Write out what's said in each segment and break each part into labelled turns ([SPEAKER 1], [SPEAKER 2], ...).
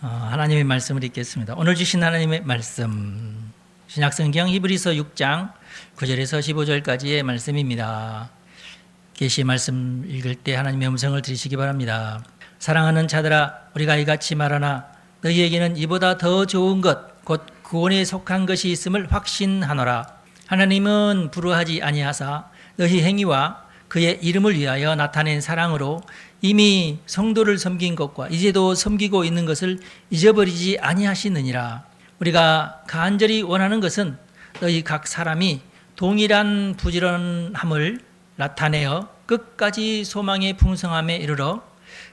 [SPEAKER 1] 하나님의 말씀을 읽겠습니다. 오늘 주신 하나님의 말씀, 신약성경 히브리서 6장 9절에서 15절까지의 말씀입니다. 계시 말씀 읽을 때 하나님의 음성을 들으시기 바랍니다. 사랑하는 자들아, 우리가 이같이 말하나 너희에게는 이보다 더 좋은 것, 곧 구원에 속한 것이 있음을 확신하노라. 하나님은 불의하지 아니하사 너희 행위와 그의 이름을 위하여 나타낸 사랑으로 이미 성도를 섬긴 것과 이제도 섬기고 있는 것을 잊어버리지 아니하시느니라. 우리가 간절히 원하는 것은 너희 각 사람이 동일한 부지런함을 나타내어 끝까지 소망의 풍성함에 이르러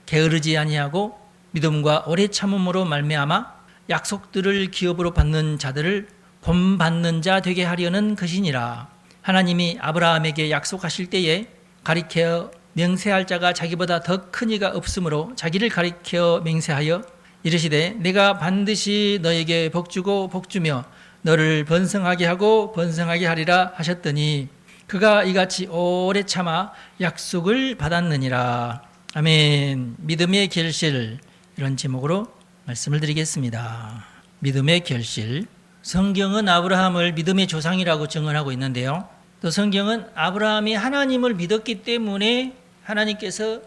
[SPEAKER 1] 게으르지 아니하고 믿음과 오래 참음으로 말미암아 약속들을 기업으로 받는 자들을 본받는 자 되게 하려는 것이니라. 하나님이 아브라함에게 약속하실 때에 가리켜 맹세할 자가 자기보다 더 큰 이가 없으므로 자기를 가리켜 맹세하여 이르시되 내가 반드시 너에게 복주고 복주며 너를 번성하게 하고 번성하게 하리라 하셨더니 그가 이같이 오래 참아 약속을 받았느니라. 아멘. 믿음의 결실, 이런 제목으로 말씀을 드리겠습니다. 믿음의 결실. 성경은 아브라함을 믿음의 조상이라고 증언하고 있는데요, 또 성경은 아브라함이 하나님을 믿었기 때문에 하나님께서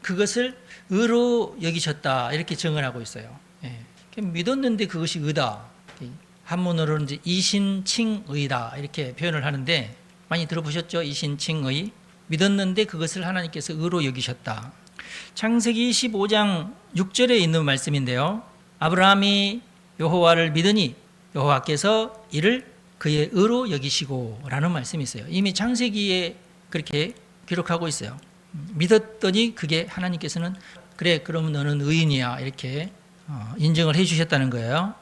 [SPEAKER 1] 그것을 의로 여기셨다, 이렇게 증언하고 있어요. 믿었는데 그것이 의다. 한문으로는 이제 이신칭의다, 이렇게 표현을 하는데 많이 들어보셨죠? 이신칭의. 믿었는데 그것을 하나님께서 의로 여기셨다. 창세기 15장 6절에 있는 말씀인데요, 아브라함이 여호와를 믿으니 여호와께서 이를 그의 의로 여기시고 라는 말씀이 있어요. 이미 창세기에 그렇게 기록하고 있어요. 믿었더니 그게 하나님께서는 그래, 그러면 너는 의인이야, 이렇게 인정을 해 주셨다는 거예요.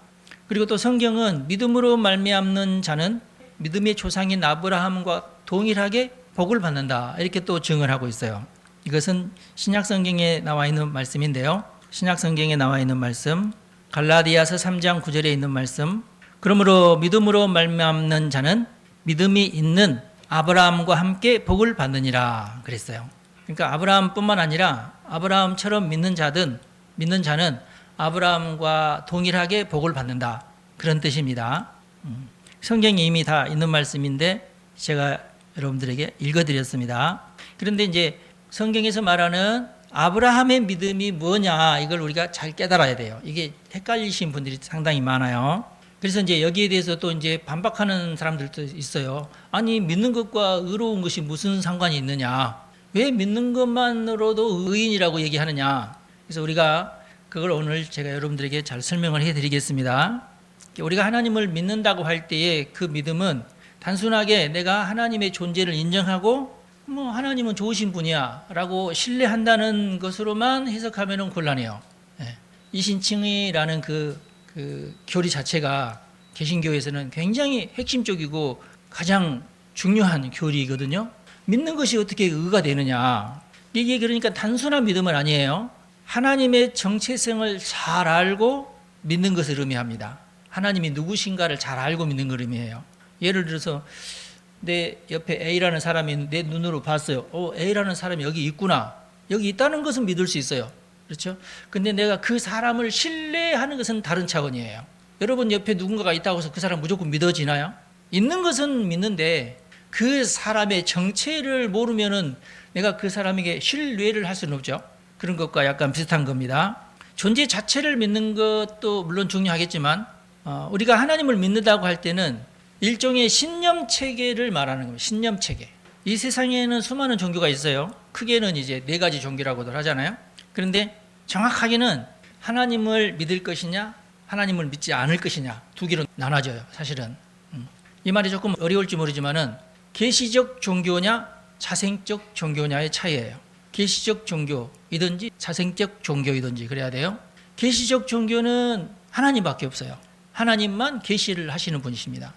[SPEAKER 1] 그리고 또 성경은 믿음으로 말미암는 자는 믿음의 조상인 아브라함과 동일하게 복을 받는다, 이렇게 또 증언하고 있어요. 이것은 신약성경에 나와 있는 말씀인데요, 신약성경에 나와 있는 말씀, 갈라디아서 3장 9절에 있는 말씀, 그러므로 믿음으로 말미암는 자는 믿음이 있는 아브라함과 함께 복을 받느니라 그랬어요. 그러니까 아브라함뿐만 아니라 아브라함처럼 믿는 자는 아브라함과 동일하게 복을 받는다, 그런 뜻입니다. 성경에 이미 다 있는 말씀인데 제가 여러분들에게 읽어드렸습니다. 그런데 이제 성경에서 말하는 아브라함의 믿음이 뭐냐, 이걸 우리가 잘 깨달아야 돼요. 이게 헷갈리신 분들이 상당히 많아요. 그래서 이제 여기에 대해서 또 이제 반박하는 사람들도 있어요. 아니, 믿는 것과 의로운 것이 무슨 상관이 있느냐? 왜 믿는 것만으로도 의인이라고 얘기하느냐? 그래서 우리가 그걸 오늘 제가 여러분들에게 잘 설명을 해드리겠습니다. 우리가 하나님을 믿는다고 할 때의 그 믿음은 단순하게 내가 하나님의 존재를 인정하고 하나님은 좋으신 분이야 라고 신뢰한다는 것으로만 해석하면 곤란해요. 이신칭의라는 그 교리 자체가 개신교에서는 굉장히 핵심적이고 가장 중요한 교리이거든요. 믿는 것이 어떻게 의가 되느냐, 이게 그러니까 단순한 믿음은 아니에요. 하나님의 정체성을 잘 알고 믿는 것을 의미합니다. 하나님이 누구신가를 잘 알고 믿는 걸 의미해요. 예를 들어서 내 옆에 A라는 사람이 내 눈으로 봤어요. A라는 사람이 여기 있구나, 여기 있다는 것은 믿을 수 있어요. 그렇죠? 근데 내가 그 사람을 신뢰하는 것은 다른 차원이에요. 여러분 옆에 누군가가 있다고 해서 그 사람 무조건 믿어지나요? 있는 것은 믿는데 그 사람의 정체를 모르면은 내가 그 사람에게 신뢰를 할 수는 없죠. 그런 것과 약간 비슷한 겁니다. 존재 자체를 믿는 것도 물론 중요하겠지만 우리가 하나님을 믿는다고 할 때는 일종의 신념 체계를 말하는 겁니다. 신념 체계. 이 세상에는 수많은 종교가 있어요. 크게는 이제 4가지 종교라고들 하잖아요. 그런데 정확하게는 하나님을 믿을 것이냐, 하나님을 믿지 않을 것이냐, 2개로 나눠져요, 사실은. 이 말이 조금 어려울지 모르지만은 계시적 종교냐, 자생적 종교냐의 차이예요. 계시적 종교이든지 자생적 종교이든지 그래야 돼요. 계시적 종교는 하나님밖에 없어요. 하나님만 계시를 하시는 분이십니다.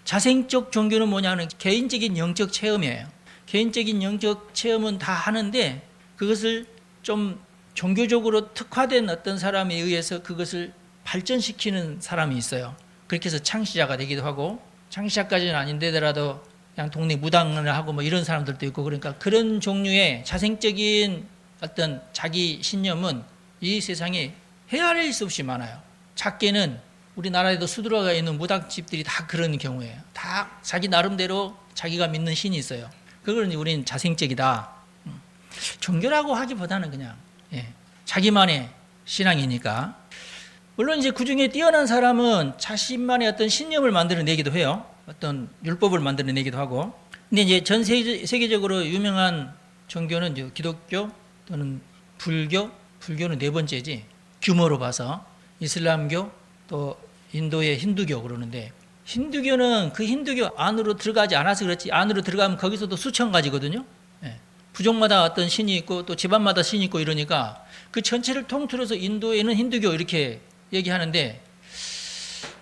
[SPEAKER 1] 자생적 종교는 뭐냐는 개인적인 영적 체험이에요. 개인적인 영적 체험은 다 하는데 그것을 좀 종교적으로 특화된 어떤 사람에 의해서 그것을 발전시키는 사람이 있어요. 그렇게 해서 창시자가 되기도 하고, 창시자까지는 아닌데더라도 그냥 동네 무당을 하고 이런 사람들도 있고, 그러니까 그런 종류의 자생적인 어떤 자기 신념은 이 세상에 헤아릴 수 없이 많아요. 작게는 우리나라에도 수두라가 있는 무당집들이 다 그런 경우예요. 다 자기 나름대로 자기가 믿는 신이 있어요. 그걸 우리는 자생적이다. 종교라고 하기보다는 그냥 자기만의 신앙이니까. 물론 이제 그 중에 뛰어난 사람은 자신만의 어떤 신념을 만들어내기도 해요. 어떤 율법을 만들어내기도 하고. 근데 이제 전 세계적으로 유명한 종교는 이제 기독교 또는 불교, 불교는 네 번째지. 규모로 봐서 이슬람교 또 인도의 힌두교 그러는데 힌두교는 그 힌두교 안으로 들어가지 않아서 그렇지 안으로 들어가면 거기서도 수천 가지거든요. 부족마다 어떤 신이 있고 또 집안마다 신이 있고 이러니까 그 전체를 통틀어서 인도에는 힌두교 이렇게 얘기하는데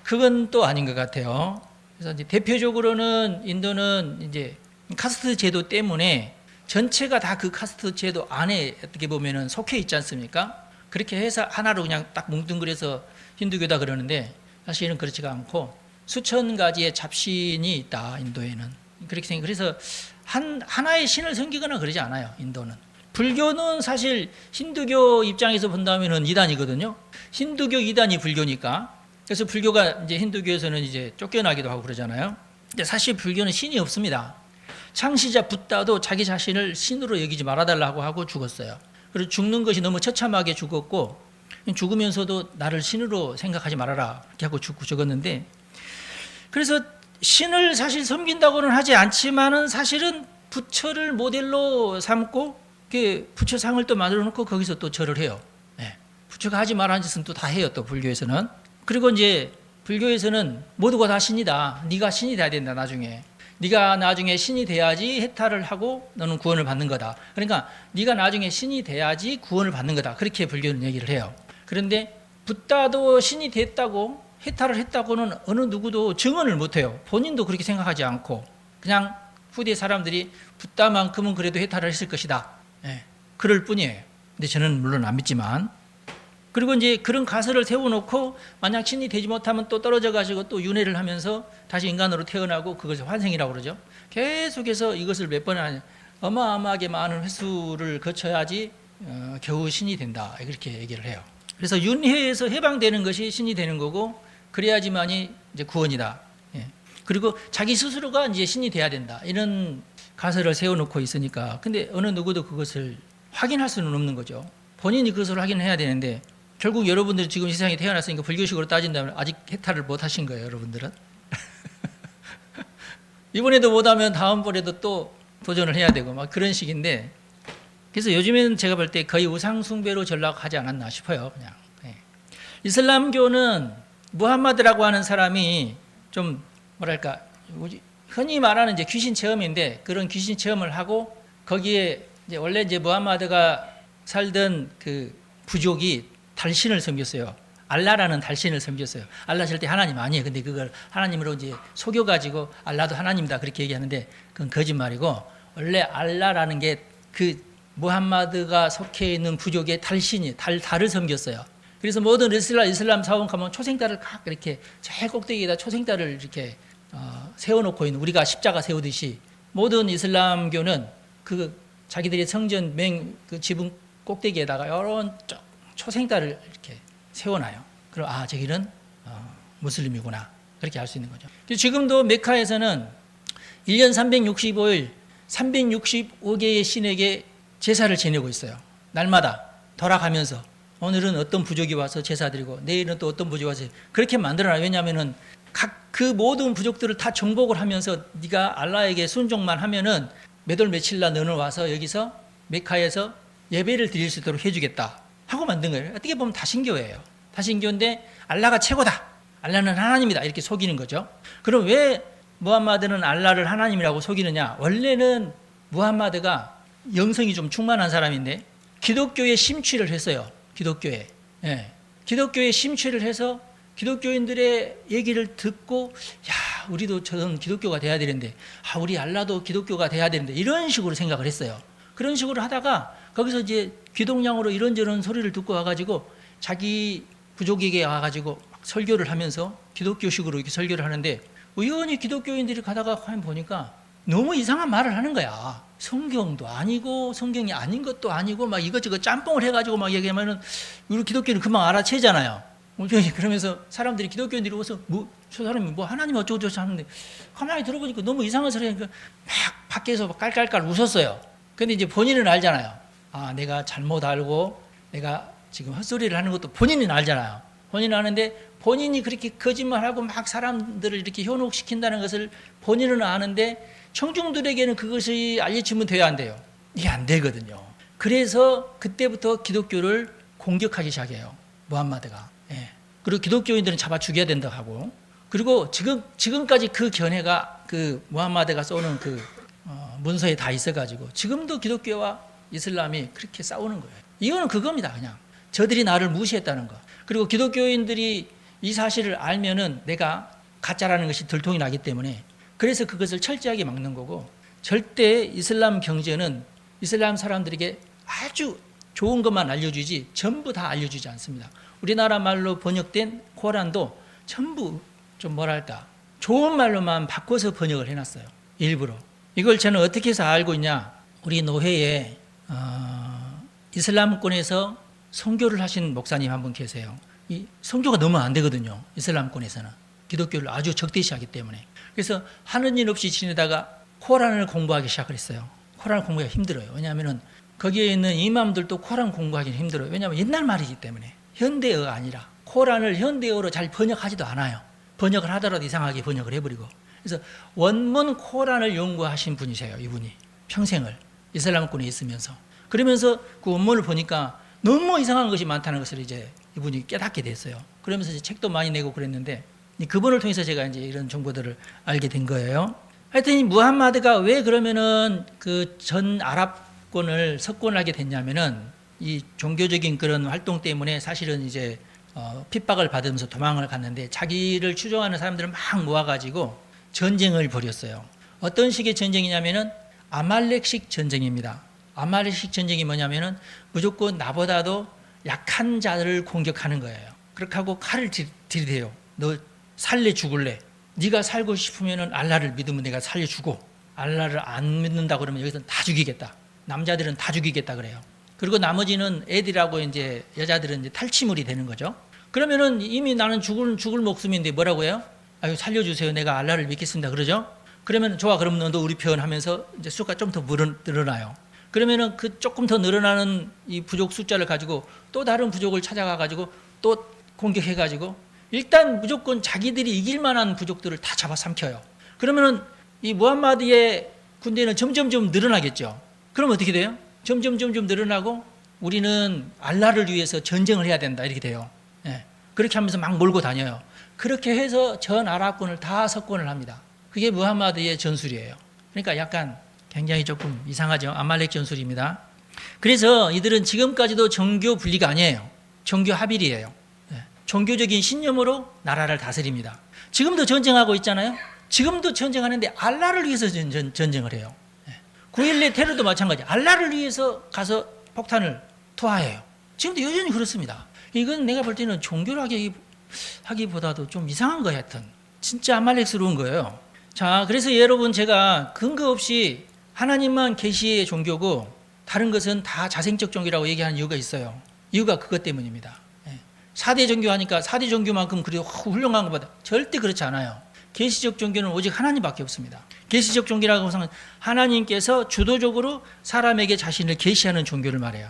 [SPEAKER 1] 그건 또 아닌 것 같아요. 그래서 이제 대표적으로는 인도는 이제 카스트 제도 때문에 전체가 다 그 카스트 제도 안에 어떻게 보면은 속해 있지 않습니까? 그렇게 해서 하나로 그냥 딱 뭉뚱그려서 힌두교다 그러는데 사실은 그렇지가 않고 수천 가지의 잡신이 있다 인도에는 그렇게 생각. 그래서 하나의 신을 섬기거나 그러지 않아요 인도는. 불교는 사실 힌두교 입장에서 본다면은 이단이거든요. 힌두교 이단이 불교니까. 그래서 불교가 이제 힌두교에서는 이제 쫓겨나기도 하고 그러잖아요. 근데 사실 불교는 신이 없습니다. 창시자 붓다도 자기 자신을 신으로 여기지 말아달라고 하고 죽었어요. 그리고 죽는 것이 너무 처참하게 죽었고 죽으면서도 나를 신으로 생각하지 말아라 이렇게 하고 죽었는데 그래서 신을 사실 섬긴다고는 하지 않지만은 사실은 부처를 모델로 삼고 부처상을 또 만들어 놓고 거기서 또 절을 해요. 부처가 하지 말라는 짓은 또 다 해요. 또 불교에서는. 그리고 이제 불교에서는 모두가 다 신이다. 네가 신이 돼야 된다 나중에. 네가 나중에 신이 돼야지 해탈을 하고 너는 구원을 받는 거다. 그러니까 네가 나중에 신이 돼야지 구원을 받는 거다. 그렇게 불교는 얘기를 해요. 그런데 붓다도 신이 됐다고 해탈을 했다고는 어느 누구도 증언을 못해요. 본인도 그렇게 생각하지 않고 그냥 후대 사람들이 붓다만큼은 그래도 해탈을 했을 것이다. 그럴 뿐이에요. 근데 저는 물론 안 믿지만. 그리고 이제 그런 가설을 세워놓고 만약 신이 되지 못하면 또 떨어져 가지고 또 윤회를 하면서 다시 인간으로 태어나고 그것을 환생이라고 그러죠. 계속해서 이것을 몇 번 하냐. 어마어마하게 많은 횟수를 거쳐야지 겨우 신이 된다. 그렇게 얘기를 해요. 그래서 윤회에서 해방되는 것이 신이 되는 거고 그래야지만이 이제 구원이다. 그리고 자기 스스로가 이제 신이 돼야 된다. 이런 가설을 세워놓고 있으니까. 근데 어느 누구도 그것을 확인할 수는 없는 거죠. 본인이 그것을 확인해야 되는데 결국 여러분들이 지금 이 세상에 태어났으니까 불교식으로 따진다면 아직 해탈을 못 하신 거예요, 여러분들은. 이번에도 못하면 다음번에도 또 도전을 해야 되고 막 그런 식인데 그래서 요즘에는 제가 볼 때 거의 우상숭배로 전락하지 않았나 싶어요, 그냥. 이슬람교는 무함마드라고 하는 사람이 좀 뭐랄까 흔히 말하는 이제 귀신 체험인데 그런 귀신 체험을 하고 거기에 이제 원래 이제 무함마드가 살던 그 부족이 달신을 섬겼어요. 알라라는 달신을 섬겼어요. 알라 절대 하나님 아니에요. 근데 그걸 하나님으로 이제 속여가지고 알라도 하나님이다 그렇게 얘기하는데 그건 거짓말이고 원래 알라라는 게 그 무함마드가 속해 있는 부족의 달신이 달을 섬겼어요. 그래서 모든 이슬람 사원 가면 초생달을 각 이렇게 제일 꼭대기에다 초생달을 이렇게 세워놓고 있는 우리가 십자가 세우듯이 모든 이슬람교는 그 자기들의 성전 그 지붕 꼭대기에다가 이런 초생달을 이렇게 세워놔요. 그럼 저기는 무슬림이구나 그렇게 알 수 있는 거죠. 지금도 메카에서는 1년 365일 365개의 신에게 제사를 지내고 있어요. 날마다 돌아가면서 오늘은 어떤 부족이 와서 제사 드리고 내일은 또 어떤 부족이 와서 그렇게 만들어놔요. 왜냐하면은 그 모든 부족들을 다 정복을 하면서 네가 알라에게 순종만 하면은 몇 월 며칠 날 너는 와서 여기서 메카에서 예배를 드릴 수 있도록 해주겠다 하고 만든 거예요. 어떻게 보면 다신교예요. 다신교인데 알라가 최고다. 알라는 하나님이다. 이렇게 속이는 거죠. 그럼 왜 무함마드는 알라를 하나님이라고 속이느냐? 원래는 무함마드가 영성이 좀 충만한 사람인데 기독교에 심취를 했어요. 기독교에. 기독교에 심취를 해서 기독교인들의 얘기를 듣고 우리도 저런 기독교가 돼야 되는데 우리 알라도 기독교가 돼야 되는데 이런 식으로 생각을 했어요. 그런 식으로 하다가 거기서 이제 귀동냥으로 이런저런 소리를 듣고 와가지고 자기 부족에게 와가지고 막 설교를 하면서 기독교식으로 이렇게 설교를 하는데 우연히 기독교인들이 가다가 보니까 너무 이상한 말을 하는 거야. 성경도 아니고 성경이 아닌 것도 아니고 막 이것저것 짬뽕을 해가지고 막 얘기하면은 우리 기독교는 금방 알아채잖아요. 그러면서 사람들이 기독교인들이 와서 저 사람이 하나님 어쩌고저쩌고 하는데 가만히 들어보니까 너무 이상한 소리 하니까 막 밖에서 깔깔깔 웃었어요. 근데 이제 본인은 알잖아요. 아, 내가 잘못 알고 내가 지금 헛소리를 하는 것도 본인은 알잖아요. 본인은 아는데 본인이 그렇게 거짓말하고 막 사람들을 이렇게 현혹시킨다는 것을 본인은 아는데 청중들에게는 그것이 알려지면 돼야 안 돼요. 이게 안 되거든요. 그래서 그때부터 기독교를 공격하기 시작해요. 무함마드가. 예. 그리고 기독교인들은 잡아 죽여야 된다고 하고, 그리고 지금까지 그 견해가 그 무함마드가 쏘는 그 문서에 다 있어가지고 지금도 기독교와 이슬람이 그렇게 싸우는 거예요. 이거는 그겁니다. 그냥 저들이 나를 무시했다는 거. 그리고 기독교인들이 이 사실을 알면은 내가 가짜라는 것이 들통이 나기 때문에 그래서 그것을 철저하게 막는 거고, 절대 이슬람 경제는 이슬람 사람들에게 아주 좋은 것만 알려주지 전부 다 알려주지 않습니다. 우리나라 말로 번역된 코란도 전부 좀 뭐랄까 좋은 말로만 바꿔서 번역을 해놨어요. 일부러. 이걸 저는 어떻게 해서 알고 있냐. 우리 노회에 이슬람권에서 선교를 하신 목사님 한 분 계세요. 이 선교가 너무 안 되거든요. 이슬람권에서는. 기독교를 아주 적대시하기 때문에. 그래서 하는 일 없이 지내다가 코란을 공부하기 시작을 했어요. 코란을 공부하기가 힘들어요. 왜냐하면 거기에 있는 이맘들도 코란 공부하기는 힘들어요. 왜냐하면 옛날 말이기 때문에. 현대어가 아니라 코란을 현대어로 잘 번역하지도 않아요. 번역을 하더라도 이상하게 번역을 해버리고. 그래서 원문 코란을 연구하신 분이세요. 이분이 평생을 이슬람권에 있으면서. 그러면서 그 원문을 보니까 너무 이상한 것이 많다는 것을 이제 이분이 깨닫게 됐어요. 그러면서 이제 책도 많이 내고 그랬는데 그분을 통해서 제가 이제 이런 정보들을 알게 된 거예요. 하여튼 이 무함마드가 왜 그러면은 그 전 아랍권을 석권을 하게 됐냐면은 이 종교적인 그런 활동 때문에 사실은 이제 핍박을 받으면서 도망을 갔는데 자기를 추종하는 사람들을 막 모아가지고 전쟁을 벌였어요. 어떤 식의 전쟁이냐면은 아말렉식 전쟁입니다. 아말렉식 전쟁이 뭐냐면은 무조건 나보다도 약한 자를 공격하는 거예요. 그렇게 하고 칼을 들이대요. 너 살래 죽을래? 네가 살고 싶으면은 알라를 믿으면 내가 살려주고, 알라를 안 믿는다 그러면 여기서는 다 죽이겠다. 남자들은 다 죽이겠다 그래요. 그리고 나머지는 애들하고 이제 여자들은 이제 탈취물이 되는 거죠. 그러면은 이미 나는 죽을 목숨인데 뭐라고 해요? 아유 살려주세요. 내가 알라를 믿겠습니다. 그러죠? 그러면 좋아. 그럼 너도 우리 편 하면서 이제 수가 좀 더 늘어나요. 그러면은 그 조금 더 늘어나는 이 부족 숫자를 가지고 또 다른 부족을 찾아가 가지고 또 공격해 가지고 일단 무조건 자기들이 이길 만한 부족들을 다 잡아삼켜요. 그러면은 이 무함마드의 군대는 점점점 늘어나겠죠. 그럼 어떻게 돼요? 점점 늘어나고 우리는 알라를 위해서 전쟁을 해야 된다 이렇게 돼요. 예. 그렇게 하면서 막 몰고 다녀요. 그렇게 해서 전 아랍권을 다 석권을 합니다. 그게 무함마드의 전술이에요. 그러니까 약간 굉장히 조금 이상하죠. 아말렉 전술입니다. 그래서 이들은 지금까지도 종교 분리가 아니에요. 종교 합일이에요. 종교적인 신념으로 나라를 다스립니다. 지금도 전쟁하고 있잖아요. 지금도 전쟁하는데 알라를 위해서 전쟁을 해요. 9.11 테러도 마찬가지. 알라를 위해서 가서 폭탄을 투하해요. 지금도 여전히 그렇습니다. 이건 내가 볼 때는 종교를 하기보다도 좀 이상한 거 하여튼 진짜 아말렉스러운 거예요. 자, 그래서 여러분 제가 근거 없이 하나님만 계시의 종교고 다른 것은 다 자생적 종교라고 얘기하는 이유가 있어요. 이유가 그것 때문입니다. 4대 종교 하니까 4대 종교만큼 그리 훌륭한 것보다 절대 그렇지 않아요. 계시적 종교는 오직 하나님밖에 없습니다. 계시적 종교라고 하면 하나님께서 주도적으로 사람에게 자신을 계시하는 종교를 말해요.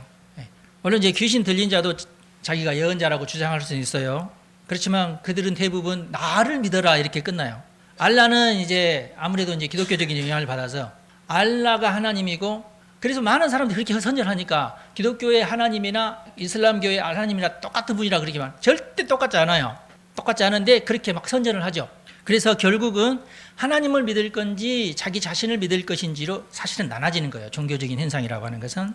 [SPEAKER 1] 물론 이제 귀신 들린 자도 자기가 예언자라고 주장할 수 있어요. 그렇지만 그들은 대부분 나를 믿어라 이렇게 끝나요. 알라는 이제 아무래도 이제 기독교적인 영향을 받아서 알라가 하나님이고, 그래서 많은 사람들이 그렇게 선전하니까 기독교의 하나님이나 이슬람교의 하나님이나 똑같은 분이라 그러지만 절대 똑같지 않아요. 똑같지 않은데 그렇게 막 선전을 하죠. 그래서 결국은 하나님을 믿을 건지 자기 자신을 믿을 것인지로 사실은 나눠지는 거예요. 종교적인 현상이라고 하는 것은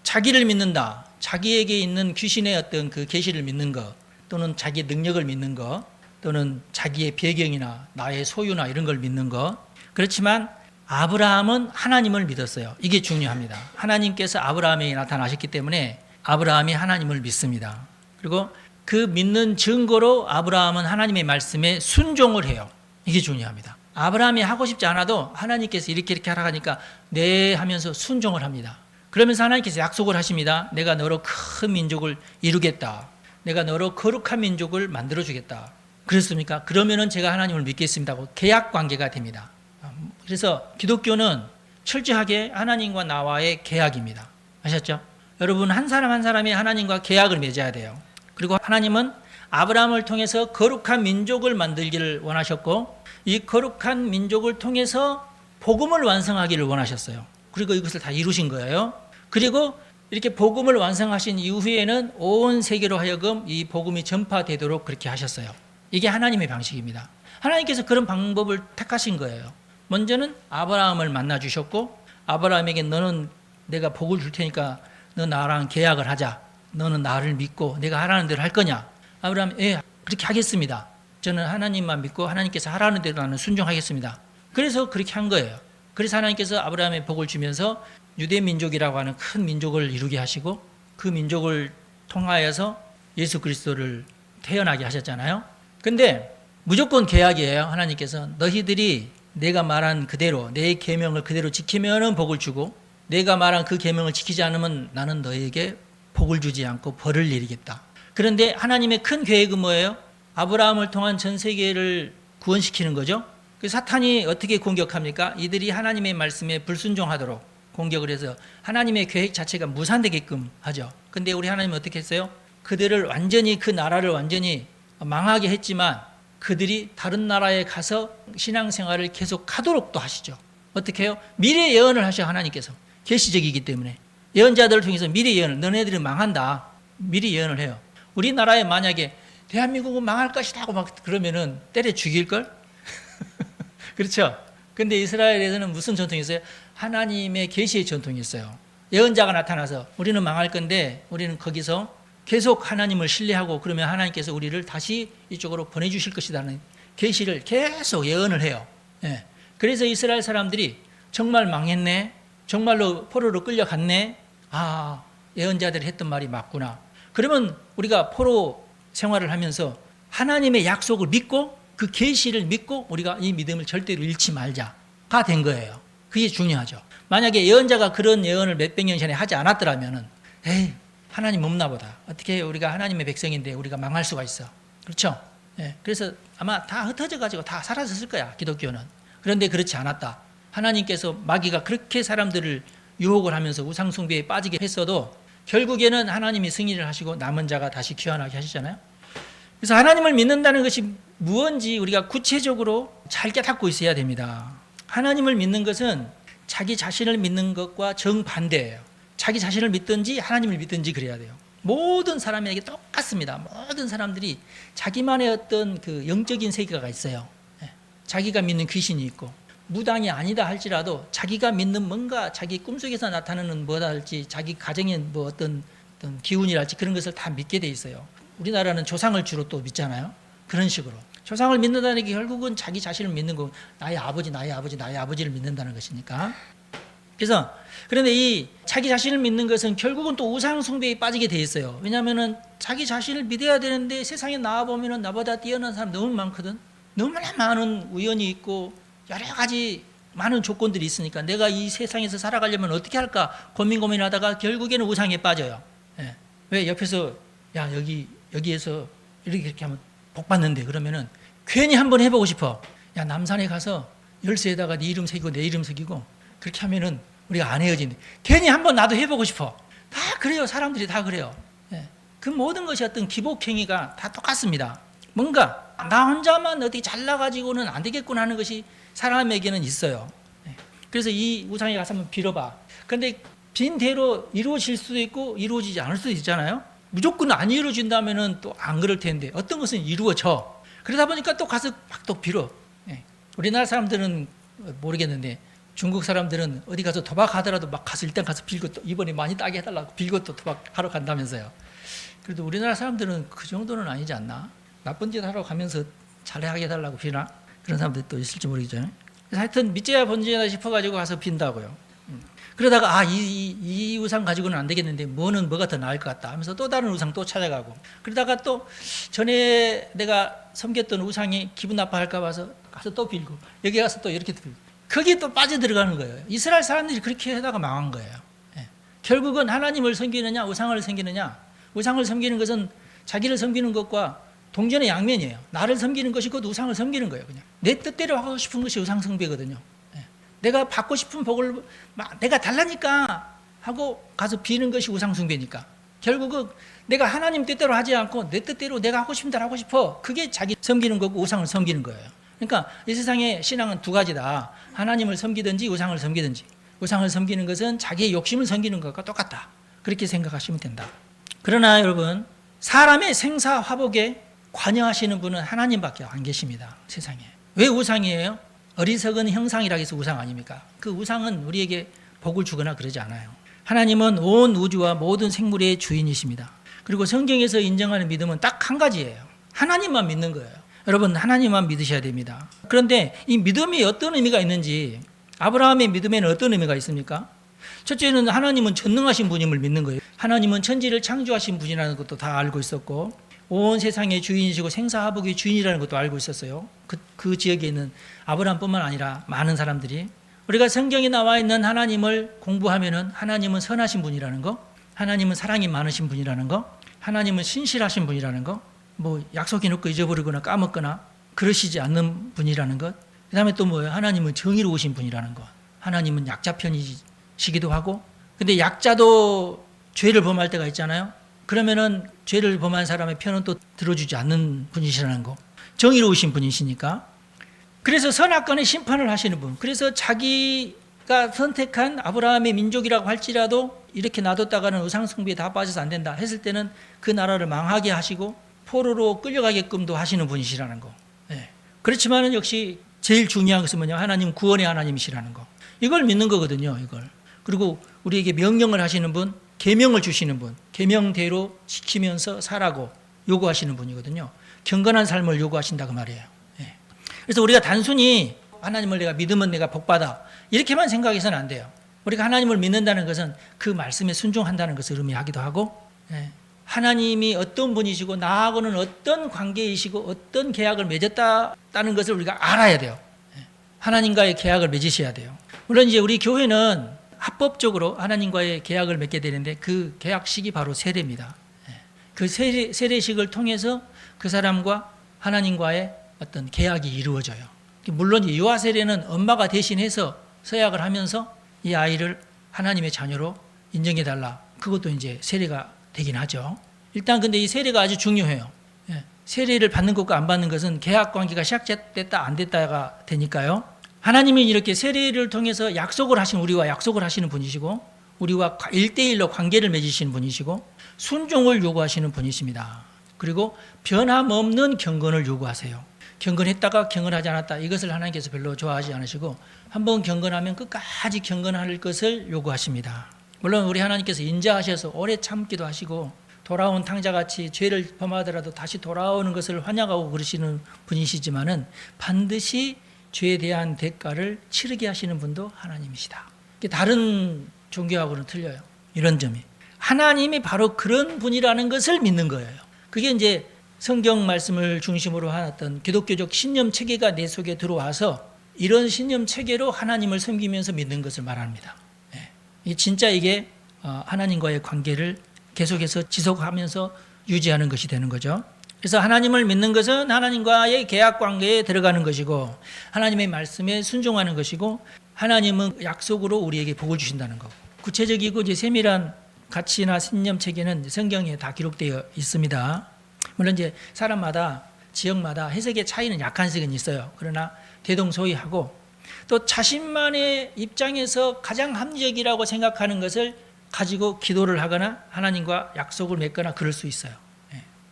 [SPEAKER 1] 자기를 믿는다. 자기에게 있는 귀신의 어떤 그 계시를 믿는 것, 또는 자기의 능력을 믿는 것, 또는 자기의 배경이나 나의 소유나 이런 걸 믿는 것. 그렇지만 아브라함은 하나님을 믿었어요. 이게 중요합니다. 하나님께서 아브라함에게 나타나셨기 때문에 아브라함이 하나님을 믿습니다. 그리고 그 믿는 증거로 아브라함은 하나님의 말씀에 순종을 해요. 이게 중요합니다. 아브라함이 하고 싶지 않아도 하나님께서 이렇게 하라 하니까 네 하면서 순종을 합니다. 그러면서 하나님께서 약속을 하십니다. 내가 너로 큰 민족을 이루겠다. 내가 너로 거룩한 민족을 만들어주겠다. 그렇습니까? 그러면은 제가 하나님을 믿겠습니다 하고 계약 관계가 됩니다. 그래서 기독교는 철저하게 하나님과 나와의 계약입니다. 아셨죠? 여러분 한 사람 한 사람이 하나님과 계약을 맺어야 돼요. 그리고 하나님은 아브라함을 통해서 거룩한 민족을 만들기를 원하셨고 이 거룩한 민족을 통해서 복음을 완성하기를 원하셨어요. 그리고 이것을 다 이루신 거예요. 그리고 이렇게 복음을 완성하신 이후에는 온 세계로 하여금 이 복음이 전파되도록 그렇게 하셨어요. 이게 하나님의 방식입니다. 하나님께서 그런 방법을 택하신 거예요. 먼저는 아브라함을 만나 주셨고 아브라함에게 너는 내가 복을 줄 테니까 너 나랑 계약을 하자. 너는 나를 믿고 내가 하라는 대로 할 거냐? 아브라함이 예, 그렇게 하겠습니다. 저는 하나님만 믿고 하나님께서 하라는 대로 나는 순종하겠습니다. 그래서 그렇게 한 거예요. 그래서 하나님께서 아브라함의 복을 주면서 유대 민족이라고 하는 큰 민족을 이루게 하시고 그 민족을 통하여서 예수 그리스도를 태어나게 하셨잖아요. 근데 무조건 계약이에요. 하나님께서 너희들이 내가 말한 그대로 내 계명을 그대로 지키면은 복을 주고 내가 말한 그 계명을 지키지 않으면 나는 너희에게 복을 주지 않고 벌을 내리겠다. 그런데 하나님의 큰 계획은 뭐예요? 아브라함을 통한 전 세계를 구원시키는 거죠. 그 사탄이 어떻게 공격합니까? 이들이 하나님의 말씀에 불순종하도록 공격을 해서 하나님의 계획 자체가 무산되게끔 하죠. 근데 우리 하나님은 어떻게 했어요? 그들을 완전히 그 나라를 완전히 망하게 했지만 그들이 다른 나라에 가서 신앙생활을 계속하도록도 하시죠. 어떻게 해요? 미래 예언을 하셔 하나님께서. 계시적이기 때문에 예언자들을 통해서 미래 예언을 너네들이 망한다. 미리 예언을 해요. 우리나라에 만약에 대한민국은 망할 것이다 하고 막 그러면은 때려 죽일걸? 그렇죠? 근데 이스라엘에서는 무슨 전통이 있어요? 하나님의 계시의 전통이 있어요. 예언자가 나타나서 우리는 망할 건데 우리는 거기서 계속 하나님을 신뢰하고 그러면 하나님께서 우리를 다시 이쪽으로 보내주실 것이라는 계시를 계속 예언을 해요. 예. 그래서 이스라엘 사람들이 정말 망했네, 정말로 포로로 끌려갔네, 아 예언자들이 했던 말이 맞구나. 그러면 우리가 포로 생활을 하면서 하나님의 약속을 믿고 그 계시를 믿고 우리가 이 믿음을 절대로 잃지 말자가 된 거예요. 그게 중요하죠. 만약에 예언자가 그런 예언을 몇백 년 전에 하지 않았더라면은 에이 하나님 없나 보다. 어떻게 우리가 하나님의 백성인데 우리가 망할 수가 있어. 그렇죠? 예, 그래서 아마 다 흩어져 가지고 다 사라졌을 거야, 기독교는. 그런데 그렇지 않았다. 하나님께서 마귀가 그렇게 사람들을 유혹을 하면서 우상숭배에 빠지게 했어도 결국에는 하나님이 승리를 하시고 남은 자가 다시 귀환하게 하시잖아요. 그래서 하나님을 믿는다는 것이 무언지 우리가 구체적으로 잘 깨닫고 있어야 됩니다. 하나님을 믿는 것은 자기 자신을 믿는 것과 정반대예요. 자기 자신을 믿든지 하나님을 믿든지 그래야 돼요. 모든 사람에게 똑같습니다. 모든 사람들이 자기만의 어떤 그 영적인 세계가 있어요. 자기가 믿는 귀신이 있고 무당이 아니다 할지라도 자기가 믿는 뭔가 자기 꿈속에서 나타나는 뭐다 할지 자기 가정의 뭐 어떤 기운이랄지 그런 것을 다 믿게 돼 있어요. 우리나라는 조상을 주로 또 믿잖아요. 그런 식으로 조상을 믿는다는 게 결국은 자기 자신을 믿는 거, 나의 아버지, 나의 아버지, 나의 아버지를 믿는다는 것이니까. 그래서 그런데 이 자기 자신을 믿는 것은 결국은 또 우상 숭배에 빠지게 돼 있어요. 왜냐하면은 자기 자신을 믿어야 되는데 세상에 나와 보면은 나보다 뛰어난 사람 너무 많거든. 너무나 많은 우연이 있고 여러 가지 많은 조건들이 있으니까 내가 이 세상에서 살아가려면 어떻게 할까 고민하다가 결국에는 우상에 빠져요. 예. 왜 옆에서 야 여기에서 이렇게 하면 복 받는데 그러면은 괜히 한번 해보고 싶어. 야 남산에 가서 열쇠에다가 네 이름 새기고 내 이름 새기고 그렇게 하면은 우리가 안 헤어진대. 괜히 한번 나도 해보고 싶어. 다 그래요. 사람들이 다 그래요. 예. 그 모든 것이 어떤 기복행위가 다 똑같습니다. 뭔가 나 혼자만 어떻게 잘나가지고는 안 되겠구나 하는 것이 사람에게는 있어요. 예. 그래서 이 우상에 가서 한번 빌어봐. 그런데 빈대로 이루어질 수도 있고 이루어지지 않을 수도 있잖아요. 무조건 안 이루어진다면은 또 안 그럴 텐데 어떤 것은 이루어져. 그러다 보니까 또 가서 막 또 빌어. 예. 우리나라 사람들은 모르겠는데 중국 사람들은 어디 가서 도박하더라도 막 가서 일단 가서 빌고 또 이번에 많이 따게 해달라고 빌고 또 도박하러 간다면서요. 그래도 우리나라 사람들은 그 정도는 아니지 않나? 나쁜 짓 하러 가면서 잘하게 해달라고 비나? 그런 사람들이 또 있을지 모르겠죠. 그래서 하여튼 믿져야 번져야 싶어가지고 가서 빈다고요. 그러다가 이 우상 가지고는 안 되겠는데 뭐가 더 나을 것 같다 하면서 또 다른 우상 또 찾아가고, 그러다가 또 전에 내가 섬겼던 우상이 기분 나빠할까 봐서 가서 또 빌고, 여기 가서 또 이렇게 빌고, 거기에 또 빠져들어가는 거예요. 이스라엘 사람들이 그렇게 하다가 망한 거예요. 예. 결국은 하나님을 섬기느냐 우상을 섬기느냐, 우상을 섬기는 것은 자기를 섬기는 것과 동전의 양면이에요. 나를 섬기는 것이 곧 우상을 섬기는 거예요. 그냥 내 뜻대로 하고 싶은 것이 우상 숭배거든요. 예. 내가 받고 싶은 복을 내가 달라니까 하고 가서 비는 것이 우상 숭배니까, 결국은 내가 하나님 뜻대로 하지 않고 내 뜻대로 내가 하고 싶은 대로 하고 싶어, 그게 자기 섬기는 거고 우상을 섬기는 거예요. 그러니까 이 세상의 신앙은 두 가지다. 하나님을 섬기든지 우상을 섬기든지. 우상을 섬기는 것은 자기의 욕심을 섬기는 것과 똑같다, 그렇게 생각하시면 된다. 그러나 여러분, 사람의 생사화복에 관여하시는 분은 하나님밖에 안 계십니다. 세상에. 왜 우상이에요? 어리석은 형상이라 해서 우상 아닙니까? 그 우상은 우리에게 복을 주거나 그러지 않아요. 하나님은 온 우주와 모든 생물의 주인이십니다. 그리고 성경에서 인정하는 믿음은 딱 한 가지예요. 하나님만 믿는 거예요. 여러분, 하나님만 믿으셔야 됩니다. 그런데 이 믿음이 어떤 의미가 있는지, 아브라함의 믿음에는 어떤 의미가 있습니까? 첫째는 하나님은 전능하신 분임을 믿는 거예요. 하나님은 천지를 창조하신 분이라는 것도 다 알고 있었고, 온 세상의 주인이시고 생사화복의 주인이라는 것도 알고 있었어요. 그 지역에 있는 아브라함뿐만 아니라 많은 사람들이. 우리가 성경에 나와 있는 하나님을 공부하면은 하나님은 선하신 분이라는 거, 하나님은 사랑이 많으신 분이라는 거, 하나님은 신실하신 분이라는 거, 뭐 약속해놓고 잊어버리거나 까먹거나 그러시지 않는 분이라는 것, 그 다음에 또 뭐예요? 하나님은 정의로우신 분이라는 것, 하나님은 약자 편이시기도 하고, 근데 약자도 죄를 범할 때가 있잖아요. 그러면은 죄를 범한 사람의 편은 또 들어주지 않는 분이시라는 거, 정의로우신 분이시니까. 그래서 선악간의 심판을 하시는 분, 그래서 자기가 선택한 아브라함의 민족이라고 할지라도 이렇게 놔뒀다가는 우상숭배에 다 빠져서 안 된다 했을 때는 그 나라를 망하게 하시고 포로로 끌려가게끔도 하시는 분이시라는 거. 네. 그렇지만은 역시 제일 중요한 것은 뭐냐? 하나님 구원의 하나님이시라는 거. 이걸 믿는 거거든요. 이걸. 그리고 우리에게 명령을 하시는 분, 계명을 주시는 분, 계명대로 지키면서 살라고 요구하시는 분이거든요. 경건한 삶을 요구하신다 그 말이에요. 네. 그래서 우리가 단순히 하나님을 내가 믿으면 내가 복받아 이렇게만 생각해서는 안 돼요. 우리가 하나님을 믿는다는 것은 그 말씀에 순종한다는 것을 의미하기도 하고, 네. 하나님이 어떤 분이시고 나하고는 어떤 관계이시고 어떤 계약을 맺었다는 것을 우리가 알아야 돼요. 하나님과의 계약을 맺으셔야 돼요. 물론 이제 우리 교회는 합법적으로 하나님과의 계약을 맺게 되는데 그 계약식이 바로 세례입니다. 그 세례식을 통해서 그 사람과 하나님과의 어떤 계약이 이루어져요. 물론 유아 세례는 엄마가 대신해서 서약을 하면서 이 아이를 하나님의 자녀로 인정해달라, 그것도 이제 세례가 되긴 하죠. 일단 근데 이 세례가 아주 중요해요. 세례를 받는 것과 안 받는 것은 계약 관계가 시작됐다 안 됐다가 되니까요. 하나님이 이렇게 세례를 통해서 약속을 하신, 우리와 약속을 하시는 분이시고, 우리와 1대1로 관계를 맺으시는 분이시고, 순종을 요구하시는 분이십니다. 그리고 변함없는 경건을 요구하세요. 경건했다가 경건하지 않았다, 이것을 하나님께서 별로 좋아하지 않으시고 한번 경건하면 끝까지 경건할 것을 요구하십니다. 물론 우리 하나님께서 인자하셔서 오래 참기도 하시고 돌아온 탕자같이 죄를 범하더라도 다시 돌아오는 것을 환영하고 그러시는 분이시지만은 반드시 죄에 대한 대가를 치르게 하시는 분도 하나님이시다. 다른 종교하고는 틀려요. 이런 점이. 하나님이 바로 그런 분이라는 것을 믿는 거예요. 그게 이제 성경 말씀을 중심으로 한 어떤 기독교적 신념 체계가 내 속에 들어와서 이런 신념 체계로 하나님을 섬기면서 믿는 것을 말합니다. 진짜 이게 하나님과의 관계를 계속해서 지속하면서 유지하는 것이 되는 거죠. 그래서 하나님을 믿는 것은 하나님과의 계약 관계에 들어가는 것이고 하나님의 말씀에 순종하는 것이고 하나님은 약속으로 우리에게 복을 주신다는 거. 구체적이고 이제 세밀한 가치나 신념 체계는 성경에 다 기록되어 있습니다. 물론 이제 사람마다 지역마다 해석의 차이는 약간씩은 있어요. 그러나 대동소이하고 또 자신만의 입장에서 가장 합리적이라고 생각하는 것을 가지고 기도를 하거나 하나님과 약속을 맺거나 그럴 수 있어요.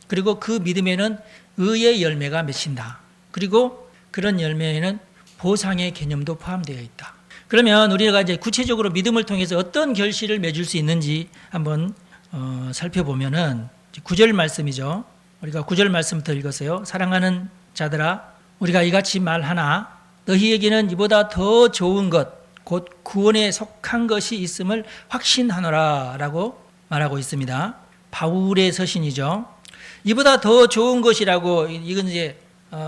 [SPEAKER 1] 그리고 그 믿음에는 의의 열매가 맺힌다. 그리고 그런 열매에는 보상의 개념도 포함되어 있다. 그러면 우리가 이제 구체적으로 믿음을 통해서 어떤 결실을 맺을 수 있는지 한번 살펴보면은 9절 말씀이죠. 우리가 9절 말씀부터 읽었어요. 사랑하는 자들아, 우리가 이같이 말하나 너희에게는 이보다 더 좋은 것 곧 구원에 속한 것이 있음을 확신하노라라고 말하고 있습니다. 바울의 서신이죠. 이보다 더 좋은 것이라고, 이건 이제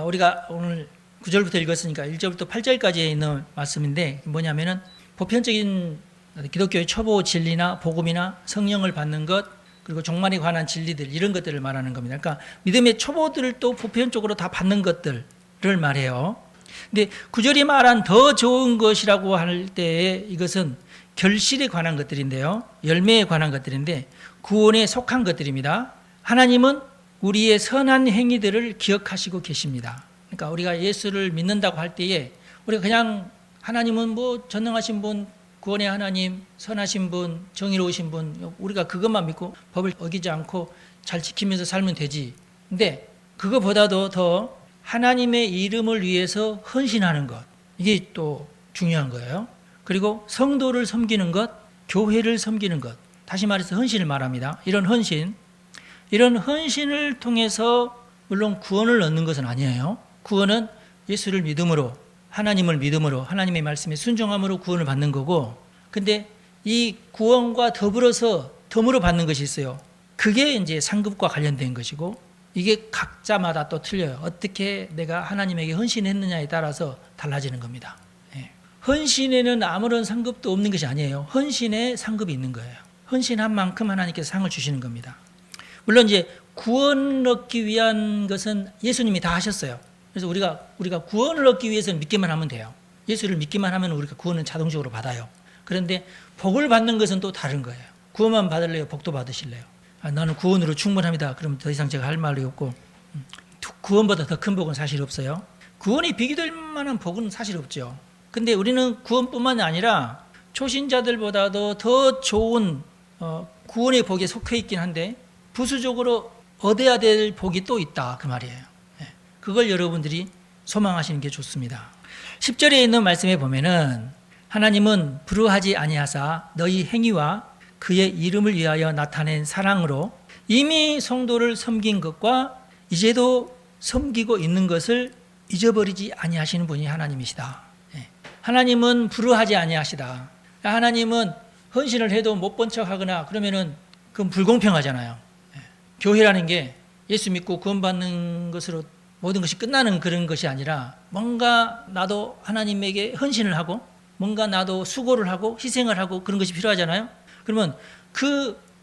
[SPEAKER 1] 우리가 오늘 9절부터 읽었으니까 1절부터 8절까지에 있는 말씀인데, 뭐냐면은 보편적인 기독교의 초보 진리나 복음이나 성령을 받는 것, 그리고 종말에 관한 진리들, 이런 것들을 말하는 겁니다. 그러니까 믿음의 초보들도 보편적으로 다 받는 것들을 말해요. 근데 9절이 말한 더 좋은 것이라고 할 때에 이것은 결실에 관한 것들인데요. 열매에 관한 것들인데 구원에 속한 것들입니다. 하나님은 우리의 선한 행위들을 기억하시고 계십니다. 그러니까 우리가 예수를 믿는다고 할 때에 우리가 그냥 하나님은 뭐 전능하신 분, 구원의 하나님, 선하신 분, 정의로우신 분, 우리가 그것만 믿고 법을 어기지 않고 잘 지키면서 살면 되지. 근데 그거보다도 더 하나님의 이름을 위해서 헌신하는 것, 이게 또 중요한 거예요. 그리고 성도를 섬기는 것, 교회를 섬기는 것, 다시 말해서 헌신을 말합니다. 이런 헌신을 통해서 물론 구원을 얻는 것은 아니에요. 구원은 예수를 믿음으로, 하나님을 믿음으로, 하나님의 말씀에 순종함으로 구원을 받는 거고, 근데 이 구원과 더불어서 덤으로 받는 것이 있어요. 그게 이제 상급과 관련된 것이고, 이게 각자마다 또 틀려요. 어떻게 내가 하나님에게 헌신했느냐에 따라서 달라지는 겁니다. 헌신에는 아무런 상급도 없는 것이 아니에요. 헌신에 상급이 있는 거예요. 헌신한 만큼 하나님께서 상을 주시는 겁니다. 물론 이제 구원 얻기 위한 것은 예수님이 다 하셨어요. 그래서 우리가 구원을 얻기 위해서는 믿기만 하면 돼요. 예수를 믿기만 하면 우리가 구원은 자동적으로 받아요. 그런데 복을 받는 것은 또 다른 거예요. 구원만 받을래요? 복도 받으실래요? 나는 구원으로 충분합니다. 그럼 더 이상 제가 할 말이 없고, 구원보다 더 큰 복은 사실 없어요. 구원이 비교될 만한 복은 사실 없죠. 근데 우리는 구원뿐만 아니라 초신자들보다도 더 좋은 구원의 복에 속해 있긴 한데 부수적으로 얻어야 될 복이 또 있다, 그 말이에요. 그걸 여러분들이 소망하시는 게 좋습니다. 10절에 있는 말씀에 보면은 하나님은 불의하지 아니하사 너희 행위와 그의 이름을 위하여 나타낸 사랑으로 이미 성도를 섬긴 것과 이제도 섬기고 있는 것을 잊어버리지 아니하시는 분이 하나님이시다. 하나님은 불의하지 아니하시다. 하나님은 헌신을 해도 못 본 척하거나 그러면은 그건 불공평하잖아요. 교회라는 게 예수 믿고 구원받는 것으로 모든 것이 끝나는 그런 것이 아니라 뭔가 나도 하나님에게 헌신을 하고 뭔가 나도 수고를 하고 희생을 하고 그런 것이 필요하잖아요. 그러면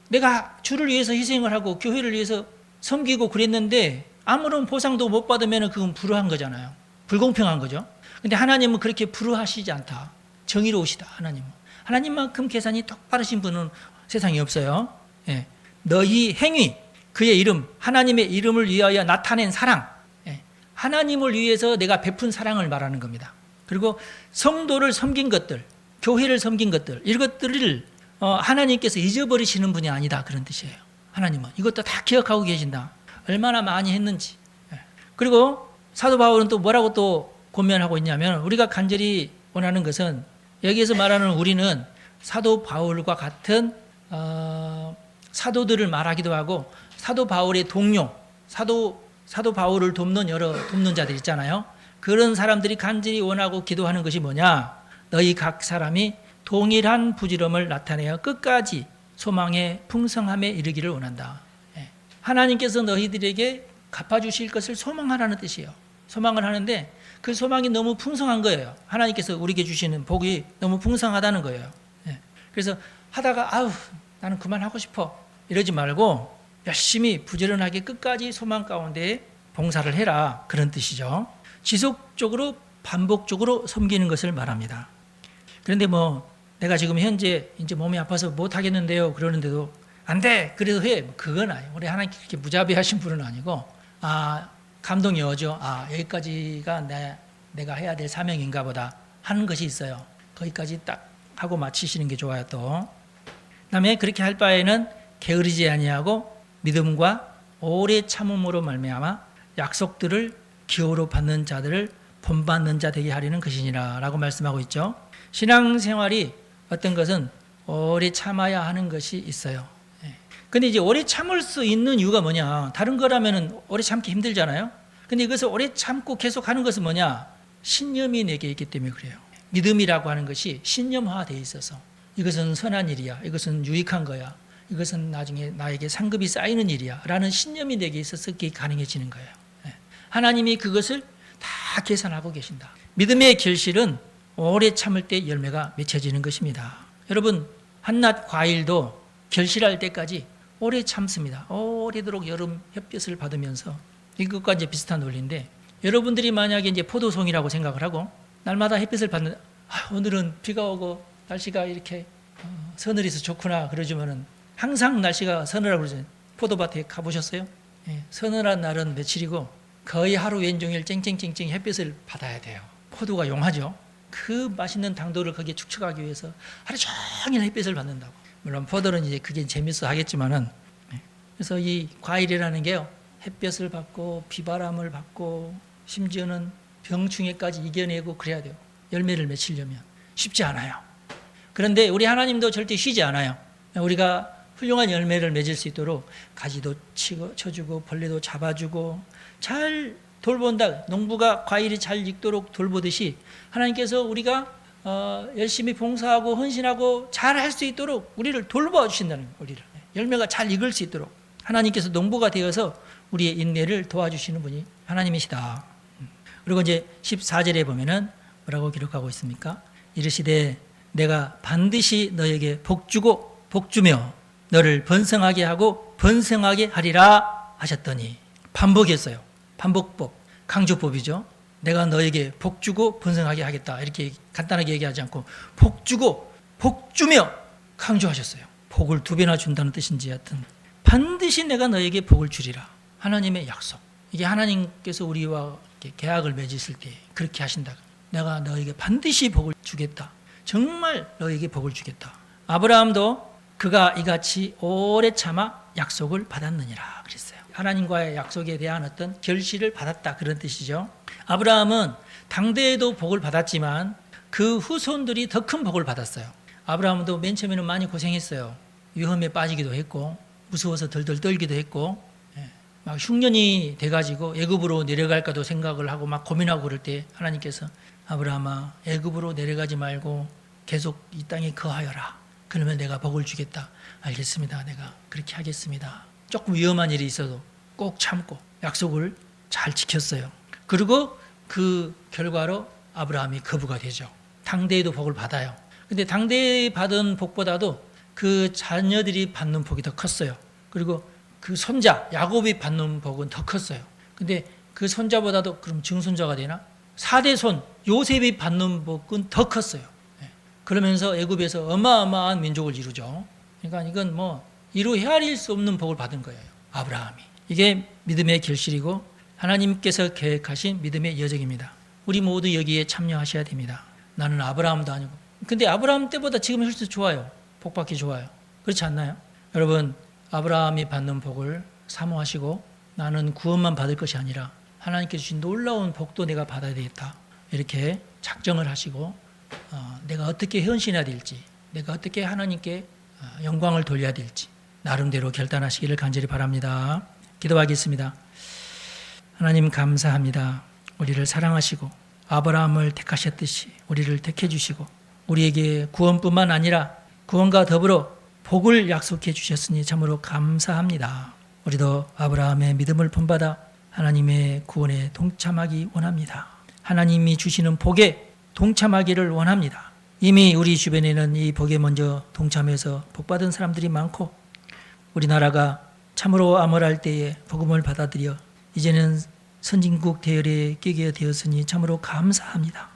[SPEAKER 1] 내가 주를 위해서 희생을 하고 교회를 위해서 섬기고 그랬는데 아무런 보상도 못 받으면 그건 불의한 거잖아요. 불공평한 거죠. 근데 하나님은 그렇게 불의하시지 않다. 정의로우시다. 하나님만큼 계산이 똑바르신 분은 세상에 없어요. 너희 행위, 그의 이름, 하나님의 이름을 위하여 나타낸 사랑, 하나님을 위해서 내가 베푼 사랑을 말하는 겁니다. 그리고 성도를 섬긴 것들, 교회를 섬긴 것들, 이것들을 하나님께서 잊어버리시는 분이 아니다, 그런 뜻이에요. 하나님은 이것도 다 기억하고 계신다. 얼마나 많이 했는지. 그리고 사도 바울은 또 뭐라고 또 권면하고 있냐면, 우리가 간절히 원하는 것은, 여기에서 말하는 우리는 사도 바울과 같은 사도들을 말하기도 하고, 사도 바울의 동료, 사도 바울을 돕는 여러 돕는 자들 있잖아요. 그런 사람들이 간절히 원하고 기도하는 것이 뭐냐? 너희 각 사람이 동일한 부지런함을 나타내어 끝까지 소망의 풍성함에 이르기를 원한다. 하나님께서 너희들에게 갚아주실 것을 소망하라는 뜻이에요. 소망을 하는데 그 소망이 너무 풍성한 거예요. 하나님께서 우리에게 주시는 복이 너무 풍성하다는 거예요. 그래서 하다가 나는 그만하고 싶어 이러지 말고 열심히 부지런하게 끝까지 소망 가운데 봉사를 해라, 그런 뜻이죠. 지속적으로 반복적으로 섬기는 것을 말합니다. 그런데 내가 지금 현재 이제 몸이 아파서 못 하겠는데요 그러는데도 안 돼, 그래도 해, 그건 아니에요. 우리 하나님께 그렇게 무자비하신 분은 아니고, 감동이 오죠. 여기까지가 내가 해야 될 사명인가 보다 하는 것이 있어요. 거기까지 딱 하고 마치시는 게 좋아요. 또 그다음에 그렇게 할 바에는 게으르지 아니하고 믿음과 오래 참음으로 말미암아 약속들을 기호로 받는 자들을 본받는 자 되게 하려는 것이니라 라고 말씀하고 있죠. 신앙생활이 어떤 것은 오래 참아야 하는 것이 있어요. 근데 이제 오래 참을 수 있는 이유가 뭐냐? 다른 거라면은 오래 참기 힘들잖아요. 근데 이것을 오래 참고 계속 하는 것은 뭐냐? 신념이 내게 있기 때문에 그래요. 믿음이라고 하는 것이 신념화되어 있어서 이것은 선한 일이야, 이것은 유익한 거야, 이것은 나중에 나에게 상급이 쌓이는 일이야 라는 신념이 내게 있어서 그게 가능해지는 거예요. 하나님이 그것을 다 계산하고 계신다. 믿음의 결실은 오래 참을 때 열매가 맺혀지는 것입니다. 여러분, 한낱 과일도 결실할 때까지 오래 참습니다. 오래도록 여름 햇볕을 받으면서, 이것과 이제 비슷한 논리인데, 여러분들이 만약에 이제 포도송이라고 생각을 하고 날마다 햇빛을 받는, 오늘은 비가 오고 날씨가 이렇게 서늘해서 좋구나 그러지만은 항상 날씨가 서늘하고 그러죠. 포도밭에 가보셨어요? 서늘한 날은 며칠이고 거의 하루 왼종일 쨍쨍쨍쨍 햇빛을 받아야 돼요. 포도가 용하죠. 그 맛있는 당도를 거기에 축적하기 위해서 하루 종일 햇빛을 받는다고. 물론 포도는 이제 그게 재밌어 하겠지만은, 그래서 이 과일이라는 게요, 햇볕을 받고 비바람을 받고 심지어는 병충해까지 이겨내고 그래야 돼요. 열매를 맺히려면 쉽지 않아요. 그런데 우리 하나님도 절대 쉬지 않아요. 우리가 훌륭한 열매를 맺을 수 있도록 가지도 쳐주고 벌레도 잡아주고 잘 돌본다. 농부가 과일이 잘 익도록 돌보듯이 하나님께서 우리가 열심히 봉사하고 헌신하고 잘 할 수 있도록 우리를 돌봐 주신다는 거예요. 우리를 열매가 잘 익을 수 있도록 하나님께서 농부가 되어서 우리의 인내를 도와주시는 분이 하나님이시다. 그리고 이제 14절에 보면은 뭐라고 기록하고 있습니까? 이르시되 내가 반드시 너에게 복주고 복주며 너를 번성하게 하고 번성하게 하리라 하셨더니, 반복했어요. 반복법, 강조법이죠. 내가 너에게 복주고 번성하게 하겠다 이렇게 간단하게 얘기하지 않고 복주고 복주며 강조하셨어요. 복을 2배나 준다는 뜻인지 하여튼 반드시 내가 너에게 복을 주리라. 하나님의 약속. 이게 하나님께서 우리와 계약을 맺으실 때 그렇게 하신다. 내가 너에게 반드시 복을 주겠다. 정말 너에게 복을 주겠다. 아브라함도 그가 이같이 오래 참아 약속을 받았느니라 그랬어요. 하나님과의 약속에 대한 어떤 결실을 받았다 그런 뜻이죠. 아브라함은 당대에도 복을 받았지만 그 후손들이 더 큰 복을 받았어요. 아브라함도 맨 처음에는 많이 고생했어요. 위험에 빠지기도 했고 무서워서 덜덜 떨기도 했고 막 흉년이 돼가지고 애굽으로 내려갈까도 생각을 하고 막 고민하고 그럴 때 하나님께서 아브라함아 애굽으로 내려가지 말고 계속 이 땅에 거하여라. 그러면 내가 복을 주겠다. 알겠습니다. 내가 그렇게 하겠습니다. 조금 위험한 일이 있어도 꼭 참고 약속을 잘 지켰어요. 그리고 그 결과로 아브라함이 거부가 되죠. 당대에도 복을 받아요. 근데 당대에 받은 복보다도 그 자녀들이 받는 복이 더 컸어요. 그리고 그 손자 야곱이 받는 복은 더 컸어요. 근데 그 손자보다도 그럼 증손자가 되나? 4대 손 요셉이 받는 복은 더 컸어요. 그러면서 애굽에서 어마어마한 민족을 이루죠. 그러니까 이건 뭐 이루 헤아릴 수 없는 복을 받은 거예요. 아브라함이. 이게 믿음의 결실이고 하나님께서 계획하신 믿음의 여정입니다. 우리 모두 여기에 참여하셔야 됩니다. 나는 아브라함도 아니고. 근데 아브라함 때보다 지금 훨씬 좋아요. 복받기 좋아요. 그렇지 않나요? 여러분, 아브라함이 받는 복을 사모하시고 나는 구원만 받을 것이 아니라 하나님께서 주신 놀라운 복도 내가 받아야 되겠다. 이렇게 작정을 하시고 내가 어떻게 헌신해야 될지, 내가 어떻게 하나님께 영광을 돌려야 될지 나름대로 결단하시기를 간절히 바랍니다. 기도하겠습니다. 하나님 감사합니다. 우리를 사랑하시고 아브라함을 택하셨듯이 우리를 택해 주시고 우리에게 구원뿐만 아니라 구원과 더불어 복을 약속해 주셨으니 참으로 감사합니다. 우리도 아브라함의 믿음을 본받아 하나님의 구원에 동참하기 원합니다. 하나님이 주시는 복에 동참하기를 원합니다. 이미 우리 주변에는 이 복에 먼저 동참해서 복받은 사람들이 많고 우리나라가 참으로 암울할 때에 복음을 받아들여 이제는 선진국 대열에 끼게 되었으니 참으로 감사합니다.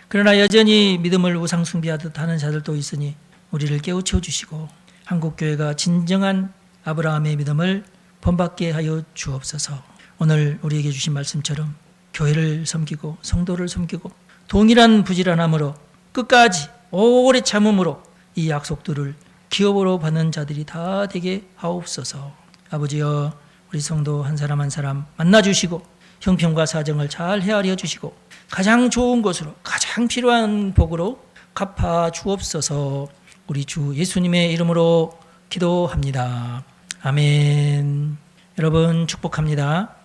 [SPEAKER 1] 그러나 여전히 믿음을 우상숭배하듯 하는 자들도 있으니 우리를 깨우쳐 주시고 한국교회가 진정한 아브라함의 믿음을 본받게 하여 주옵소서. 오늘 우리에게 주신 말씀처럼 교회를 섬기고 성도를 섬기고 동일한 부지런함으로 끝까지 오래 참음으로 이 약속들을 기업으로 받는 자들이 다 되게 하옵소서. 아버지여, 우리 성도 한 사람 한 사람 만나주시고 형편과 사정을 잘 헤아려 주시고 가장 좋은 것으로 가장 필요한 복으로 갚아 주옵소서. 우리 주 예수님의 이름으로 기도합니다. 아멘. 여러분 축복합니다.